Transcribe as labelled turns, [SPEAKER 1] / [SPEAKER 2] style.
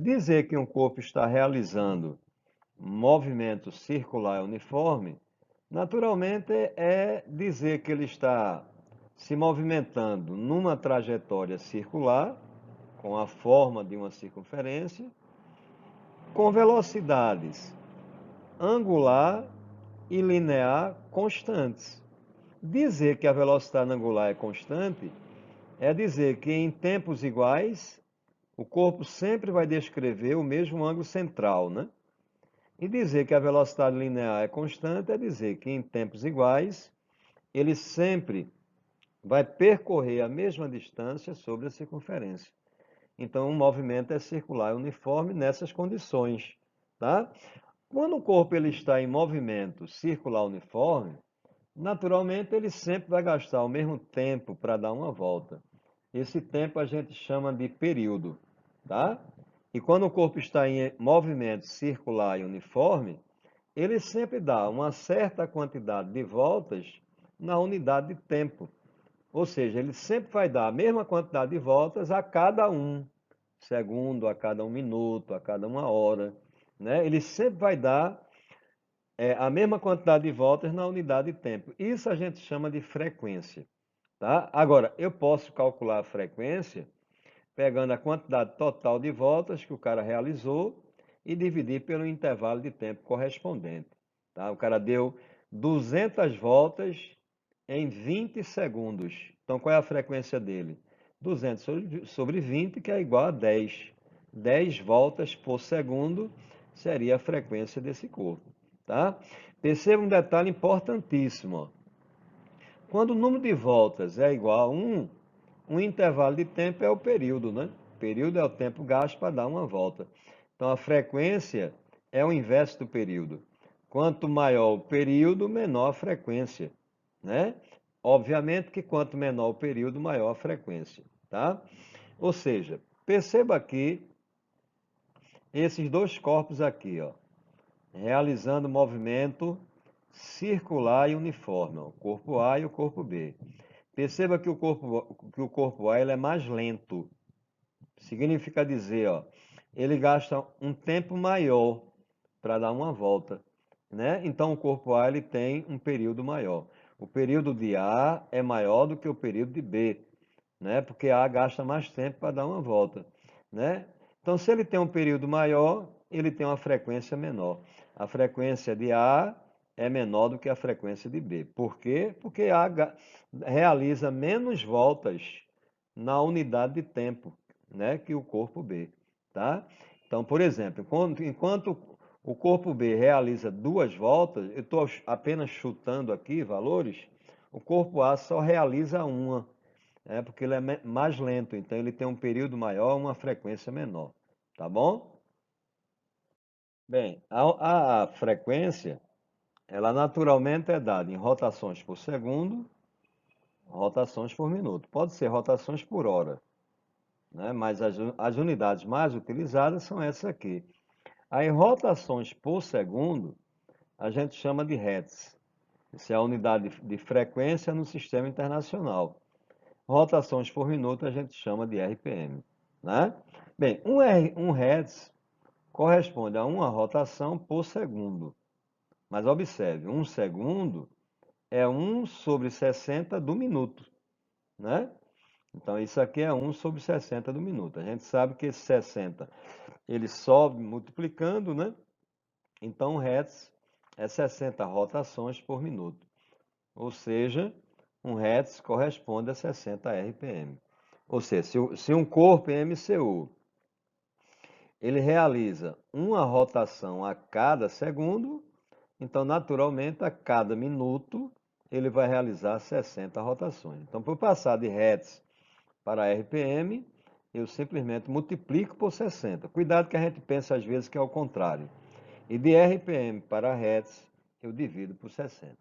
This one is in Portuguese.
[SPEAKER 1] Dizer que um corpo está realizando um movimento circular uniforme, naturalmente é dizer que ele está se movimentando numa trajetória circular, com a forma de uma circunferência, com velocidades angular e linear constantes. Dizer que a velocidade angular é constante é dizer que em tempos iguais o corpo sempre vai descrever o mesmo ângulo central, né? E dizer que a velocidade linear é constante é dizer que em tempos iguais ele sempre vai percorrer a mesma distância sobre a circunferência. Então, o movimento é circular e uniforme nessas condições, tá? Quando o corpo ele está em movimento circular uniforme, naturalmente ele sempre vai gastar o mesmo tempo para dar uma volta. Esse tempo a gente chama de período, tá? E quando o corpo está em movimento circular e uniforme, ele sempre dá uma certa quantidade de voltas na unidade de tempo. Ou seja, ele sempre vai dar a mesma quantidade de voltas a cada um segundo, a cada um minuto, a cada uma hora, né? Ele sempre vai dar a mesma quantidade de voltas na unidade de tempo. Isso a gente chama de frequência, tá? Agora, eu posso calcular a frequência pegando a quantidade total de voltas que o cara realizou e dividir pelo intervalo de tempo correspondente, tá? O cara deu 200 voltas em 20 segundos. Então, qual é a frequência dele? 200 sobre 20, que é igual a 10. 10 voltas por segundo seria a frequência desse corpo, tá? Perceba um detalhe importantíssimo, ó. Quando o número de voltas é igual a 1, um intervalo de tempo é o período, né? O período é o tempo gasto para dar uma volta. Então, a frequência é o inverso do período. Quanto maior o período, menor a frequência, né? Obviamente que quanto menor o período, maior a frequência, tá? Ou seja, perceba aqui esses dois corpos aqui, ó, realizando movimento circular e uniforme, ó, o corpo A e o corpo B. Perceba que o corpo A ele é mais lento. Significa dizer, ó, ele gasta um tempo maior para dar uma volta, né? Então o corpo A ele tem um período maior. O período de A é maior do que o período de B, né? Porque A gasta mais tempo para dar uma volta, né? Então se ele tem um período maior, ele tem uma frequência menor. A frequência de A é menor do que a frequência de B. Por quê? Porque A realiza menos voltas na unidade de tempo, né, que o corpo B, tá? Então, por exemplo, enquanto o corpo B realiza 2 voltas, eu estou apenas chutando aqui valores, o corpo A só realiza uma, né, porque ele é mais lento, então ele tem um período maior, uma frequência menor, tá bom? Bem, a frequência, ela naturalmente é dada em rotações por segundo, rotações por minuto. Pode ser rotações por hora, né? Mas as unidades mais utilizadas são essas aqui. Aí, rotações por segundo, a gente chama de Hertz. Isso é a unidade de frequência no sistema internacional. Rotações por minuto a gente chama de RPM, né? Bem, um Hertz corresponde a uma rotação por segundo. Mas observe, um segundo é 1 sobre 60 do minuto, né? Então, isso aqui é 1 sobre 60 do minuto. A gente sabe que esse 60 ele sobe multiplicando, né? Então, Hertz é 60 rotações por minuto. Ou seja, um Hertz corresponde a 60 RPM. Ou seja, se um corpo em MCU ele realiza uma rotação a cada segundo, então, naturalmente, a cada minuto ele vai realizar 60 rotações. Então, por passar de Hertz para RPM, eu simplesmente multiplico por 60. Cuidado que a gente pensa às vezes que é o contrário. E de RPM para Hertz, eu divido por 60.